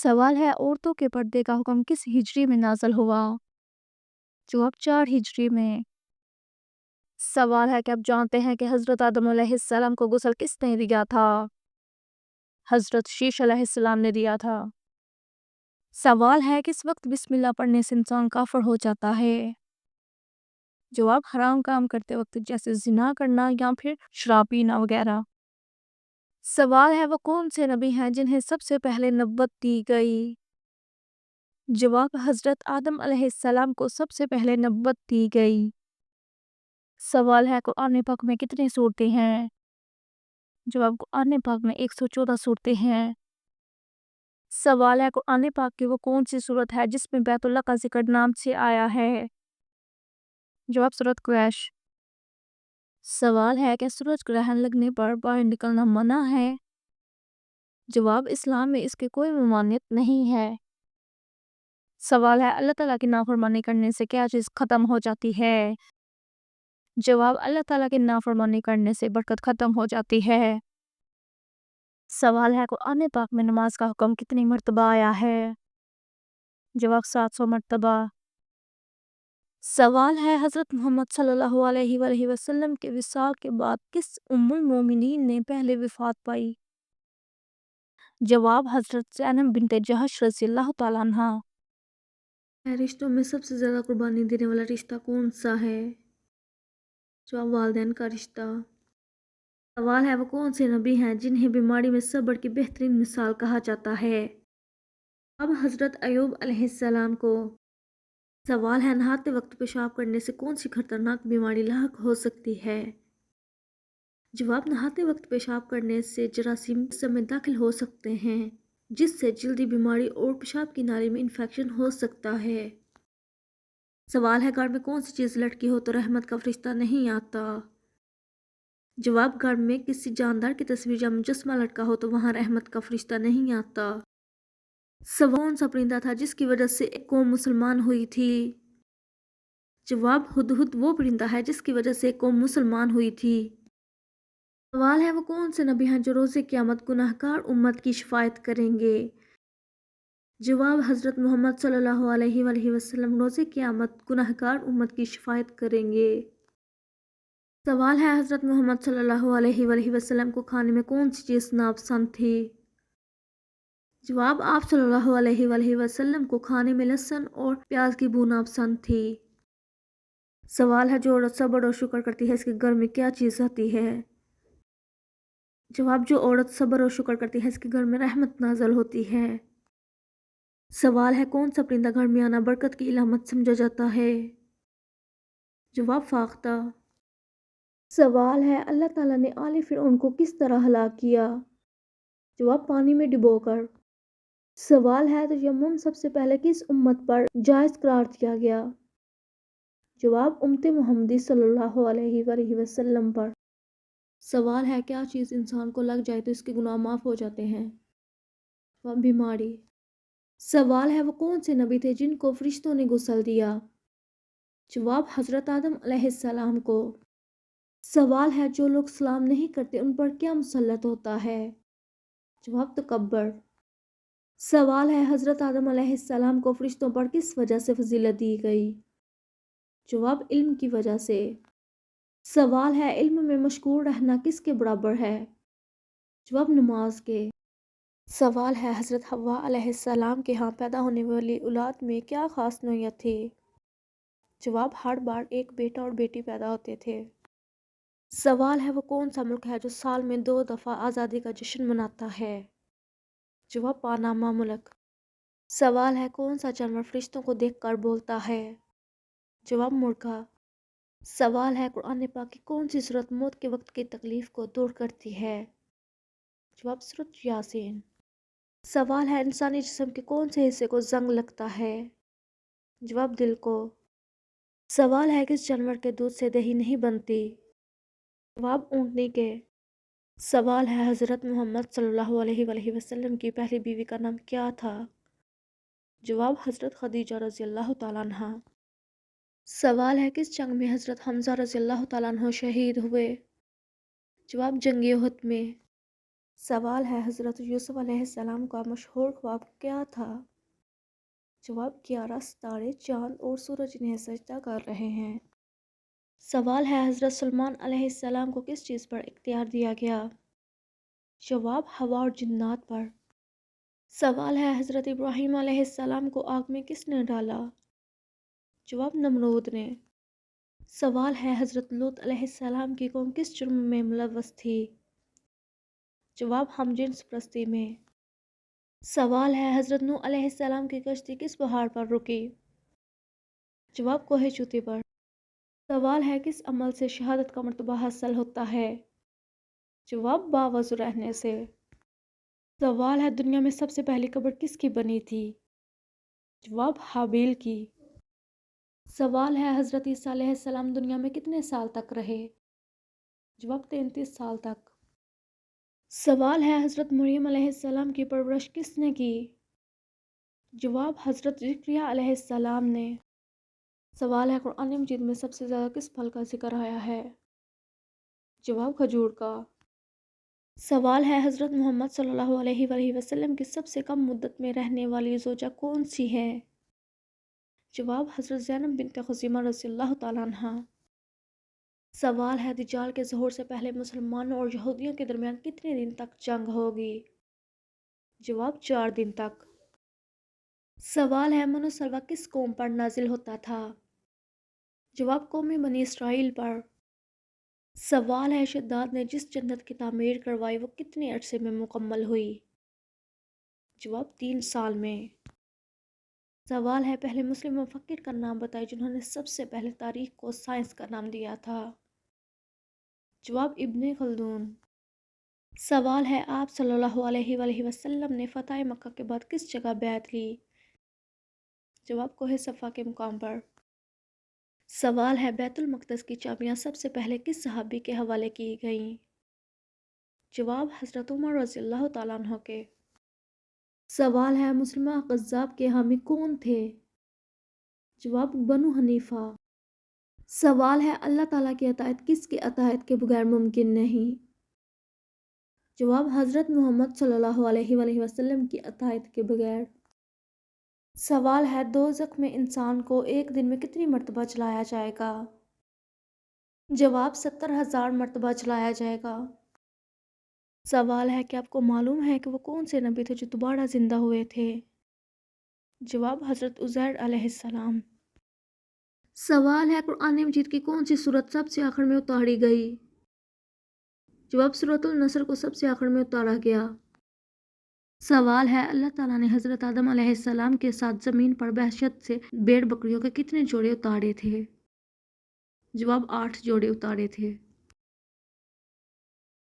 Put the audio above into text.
سوال ہے عورتوں کے پردے کا حکم کس ہجری میں نازل ہوا؟ جواب 4 ہجری میں۔ سوال ہے کہ آپ جانتے ہیں کہ حضرت آدم علیہ السلام کو غسل کس نے دیا تھا؟ حضرت شیش علیہ السلام نے دیا تھا۔ سوال ہے کس وقت بسم اللہ پڑھنے سے انسان کافر ہو جاتا ہے؟ جواب حرام کام کرتے وقت، جیسے زنا کرنا یا پھر شراب پینا وغیرہ۔ سوال ہے وہ کون سے نبی ہیں جنہیں سب سے پہلے نبوت دی گئی؟ جواب حضرت آدم علیہ السلام کو سب سے پہلے نبوت دی گئی۔ سوال ہے قرآن پاک میں کتنی سورتیں ہیں؟ جواب قرآن پاک میں 114 سورتیں ہیں۔ سوال ہے قرآن پاک کی وہ کون سی سورت ہے جس میں بیت اللہ کا ذکر نام سے آیا ہے؟ جواب سورت قریش۔ سوال ہے کہ سورج گرہن لگنے پر باہر نکلنا منع ہے؟ جواب اسلام میں اس کی کوئی ممانعت نہیں ہے۔ سوال ہے اللہ تعالیٰ کی نافرمانی کرنے سے کیا چیز ختم ہو جاتی ہے؟ جواب اللہ تعالیٰ کی نافرمانی کرنے سے برکت ختم ہو جاتی ہے۔ سوال ہے قرآن پاک میں نماز کا حکم کتنی مرتبہ آیا ہے؟ جواب 700 مرتبہ۔ سوال ہے حضرت محمد صلی اللہ علیہ وآلہ وسلم کے وصال کے بعد کس ام المومنین نے پہلے وفات پائی؟ جواب حضرت زینب بنت جہش رضی اللہ تعالیٰ عنہا۔ رشتوں میں سب سے زیادہ قربانی دینے والا رشتہ کون سا ہے؟ جواب والدین کا رشتہ۔ سوال ہے وہ کون سے نبی ہیں جنہیں بیماری میں صبر کی بہترین مثال کہا جاتا ہے؟ اب حضرت ایوب علیہ السلام کو۔ سوال ہے نہاتے وقت پیشاب کرنے سے کون سی خطرناک بیماری لاحق ہو سکتی ہے؟ جواب نہاتے وقت پیشاب کرنے سے جراثیم جسم میں داخل ہو سکتے ہیں جس سے جلدی بیماری اور پیشاب کی نالی میں انفیکشن ہو سکتا ہے۔ سوال ہے گھر میں کون سی چیز لٹکی ہو تو رحمت کا فرشتہ نہیں آتا؟ جواب گھر میں کسی جاندار کی تصویر یا مجسمہ لٹکا ہو تو وہاں رحمت کا فرشتہ نہیں آتا۔ کون سا پرندہ تھا جس کی وجہ سے ایک قوم مسلمان ہوئی تھی؟ جواب ہدہد وہ پرندہ ہے جس کی وجہ سے ایک قوم مسلمان ہوئی تھی۔ سوال ہے وہ کون سے نبی ہیں جو روز قیامت گناہگار امت کی شفاعت کریں گے؟ جواب حضرت محمد صلی اللہ علیہ وآلہ وسلم روز قیامت گناہگار امت کی شفاعت کریں گے۔ سوال ہے حضرت محمد صلی اللہ علیہ وآلہ وسلم کو کھانے میں کون سی چیز ناپسند تھی؟ جواب آپ صلی اللہ علیہ وآلہ وسلم کو کھانے میں لہسن اور پیاز کی بو ناپسند تھی۔ سوال ہے جو عورت صبر اور شکر کرتی ہے اس کے گھر میں کیا چیز آتی ہے؟ جواب جو عورت صبر اور شکر کرتی ہے اس کے گھر میں رحمت نازل ہوتی ہے۔ سوال ہے کون سا پرندہ گھر میں آنا برکت کی علامت سمجھا جاتا ہے؟ جواب فاختہ۔ سوال ہے اللہ تعالیٰ نے آل فرعون کو کس طرح ہلاک کیا؟ جواب پانی میں ڈبو کر۔ سوال ہے تیمم سب سے پہلے کس امت پر جائز قرار دیا گیا؟ جواب امت محمدی صلی اللہ علیہ وآلہ وسلم پر۔ سوال ہے کیا چیز انسان کو لگ جائے تو اس کے گناہ معاف ہو جاتے ہیں؟ جواب بیماری۔ سوال ہے وہ کون سے نبی تھے جن کو فرشتوں نے غسل دیا؟ جواب حضرت آدم علیہ السلام کو۔ سوال ہے جو لوگ سلام نہیں کرتے ان پر کیا مسلط ہوتا ہے؟ جواب تکبر۔ سوال ہے حضرت آدم علیہ السلام کو فرشتوں پر کس وجہ سے فضیلت دی گئی؟ جواب علم کی وجہ سے۔ سوال ہے علم میں مشغول رہنا کس کے برابر ہے؟ جواب نماز کے۔ سوال ہے حضرت حوا علیہ السلام کے ہاں پیدا ہونے والی اولاد میں کیا خاص نوعیت تھی؟ جواب ہر بار ایک بیٹا اور بیٹی پیدا ہوتے تھے۔ سوال ہے وہ کون سا ملک ہے جو سال میں 2 دفعہ آزادی کا جشن مناتا ہے؟ جواب پاناما ملک۔ سوال ہے کون سا جانور فرشتوں کو دیکھ کر بولتا ہے؟ جواب مرغا۔ سوال ہے قرآن پاک کی کون سی سورت موت کے وقت کی تکلیف کو دور کرتی ہے؟ جواب سورت یاسین۔ سوال ہے انسانی جسم کے کون سے حصے کو زنگ لگتا ہے؟ جواب دل کو۔ سوال ہے کس جانور کے دودھ سے دہی نہیں بنتی؟ جواب اونٹنی کے۔ سوال ہے حضرت محمد صلی اللہ علیہ وآلہ وسلم کی پہلی بیوی کا نام کیا تھا؟ جواب حضرت خدیجہ رضی اللہ تعالیٰ عنہا۔ سوال ہے کس جنگ میں حضرت حمزہ رضی اللہ تعالیٰ عنہ شہید ہوئے؟ جواب جنگ احد میں۔ سوال ہے حضرت یوسف علیہ السلام کا مشہور خواب کیا تھا؟ جواب 11 ستارے چاند اور سورج انہیں سجدہ کر رہے ہیں۔ سوال ہے حضرت سلیمان علیہ السلام کو کس چیز پر اختیار دیا گیا؟ جواب ہوا اور جنات پر۔ سوال ہے حضرت ابراہیم علیہ السلام کو آگ میں کس نے ڈالا؟ جواب نمرود نے۔ سوال ہے حضرت لوط علیہ السلام کی قوم کس جرم میں ملوث تھی؟ جواب ہم جنس پرستی میں۔ سوال ہے حضرت نوح علیہ السلام کی کشتی کس پہاڑ پر رکی؟ جواب کوہ چوتی پر۔ سوال ہے کس عمل سے شہادت کا مرتبہ حاصل ہوتا ہے؟ جواب باوضو رہنے سے۔ سوال ہے دنیا میں سب سے پہلی قبر کس کی بنی تھی؟ جواب حابیل کی۔ سوال ہے حضرت عیسیٰ علیہ السلام دنیا میں کتنے سال تک رہے؟ جواب 33 سال تک۔ سوال ہے حضرت مریم علیہ السلام کی پرورش کس نے کی؟ جواب حضرت زکریا علیہ السلام نے۔ سوال ہے قرآن مجید میں سب سے زیادہ کس پھل کا ذکر آیا ہے؟ جواب کھجور کا۔ سوال ہے حضرت محمد صلی اللہ علیہ وآلہ وسلم کی سب سے کم مدت میں رہنے والی زوجہ کون سی ہے؟ جواب حضرت زینب بنت خزیمہ رضی اللہ تعالیٰ عنہا۔ سوال ہے دجال کے ظہور سے پہلے مسلمانوں اور یہودیوں کے درمیان کتنے دن تک جنگ ہوگی؟ جواب 4 دن تک۔ سوال ہے من و سلویٰ کس قوم پر نازل ہوتا تھا؟ جواب قوم بنی اسرائیل پر۔ سوال ہے شداد نے جس جنت کی تعمیر کروائی وہ کتنے عرصے میں مکمل ہوئی؟ جواب 3 سال میں۔ سوال ہے پہلے مسلم مفکر کا نام بتائیں جنہوں نے سب سے پہلے تاریخ کو سائنس کا نام دیا تھا؟ جواب ابن خلدون۔ سوال ہے آپ صلی اللہ علیہ وآلہ وسلم نے فتح مکہ کے بعد کس جگہ بیعت لی؟ جواب کوہ صفا کے مقام پر۔ سوال ہے بیت المقدس کی چابیاں سب سے پہلے کس صحابی کے حوالے کی گئیں؟ جواب حضرت عمر رضی اللہ تعالیٰ عنہ کے۔ سوال ہے مسلمہ قذاب کے حامی کون تھے؟ جواب بنو حنیفہ۔ سوال ہے اللہ تعالیٰ کی اطاعت کس کی اطاعت کے بغیر ممکن نہیں؟ جواب حضرت محمد صلی اللہ علیہ وآلہ وسلم کی اطاعت کے بغیر۔ سوال ہے دوزخ میں انسان کو ایک دن میں کتنی مرتبہ جلایا جائے گا؟ جواب 70,000 مرتبہ جلایا جائے گا۔ سوال ہے کہ آپ کو معلوم ہے کہ وہ کون سے نبی تھے جو دوبارہ زندہ ہوئے تھے؟ جواب حضرت عزیر علیہ السلام۔ سوال ہے قرآن مجید کی کون سی سورت سب سے آخر میں اتاری گئی؟ جواب سورۃ النصر کو سب سے آخر میں اتارا گیا۔ سوال ہے اللہ تعالیٰ نے حضرت آدم علیہ السلام کے ساتھ زمین پر بحشت سے بھیڑ بکریوں کے کتنے جوڑے اتارے تھے؟ جواب 8 جوڑے اتارے تھے۔